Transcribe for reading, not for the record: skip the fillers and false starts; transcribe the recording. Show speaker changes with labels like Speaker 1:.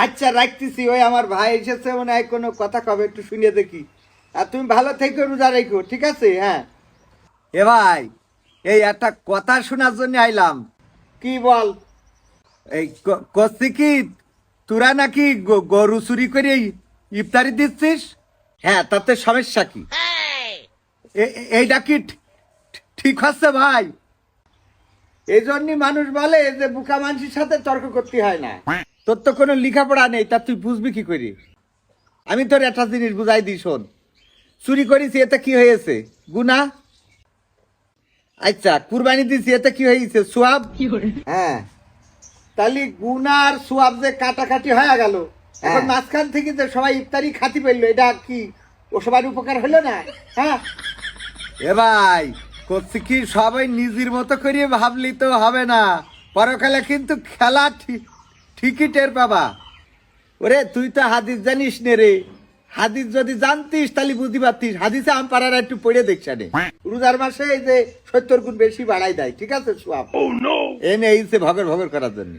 Speaker 1: আচ্ছা রাখতেছি, ওই আমার ভাই এসেছে মনে হয়, কোনো কথা কবে একটু শুনিয়ে দেখি। আর তুমি ভালো থেকো, রোজা রেখো, ঠিক আছে? হ্যাঁ। এ ভাই, এই একটা কথা শোনার জন্য আইলাম। কি বল? এই করছি কি, তোরা নাকি গরু চুরি করে ইফতারি দিচ্ছিস? হ্যাঁ, তাতে সমস্যা কি? এইটা কি ঠিক হচ্ছে ভাই? এই জন্যই মানুষ বলে যে বুকা মানুষের সাথে তর্ক করতে হয় না। তোর তো কোনো লেখাপড়া নেই, তা তুই বুঝবি কি করি? আমি তোর একটা জিনিস বুঝাই দিই, শোন। চুরি করেছি, এতে কি হয়েছে? গুনাহ। আচ্ছা, কুরবানি দিছি, এতে কি হয়েছে? সোয়াব। হ্যাঁ, তাহলে গুনার সোয়াব যে কাটাকাটি হয়ে গেল, এখন মাঝখান থেকে যে সবাই ইফতারি খাতি পেললো, এটা কি ও সবার উপকার হলো না? হ্যাঁ। এ ভাই, করছি কি, সবাই নিজের মতো করে ভাবলি তো হবে না। পরকালে কিন্তু খেলা ঠিকই টের পাবা। ওরে, তুই তো হাদিস জানিস নে রে। হাদিস যদি জানতিস তাহলে বুঝতে পারতিস। হাদিসে আম পাড়ার একটু পড়ে দেখছে নে। রোজার মাসে এই যে 70 গুণ বেশি বাড়াই দেয়, ঠিক আছে? সোয়াব এনে এইছে ভগর ভগর করার জন্য।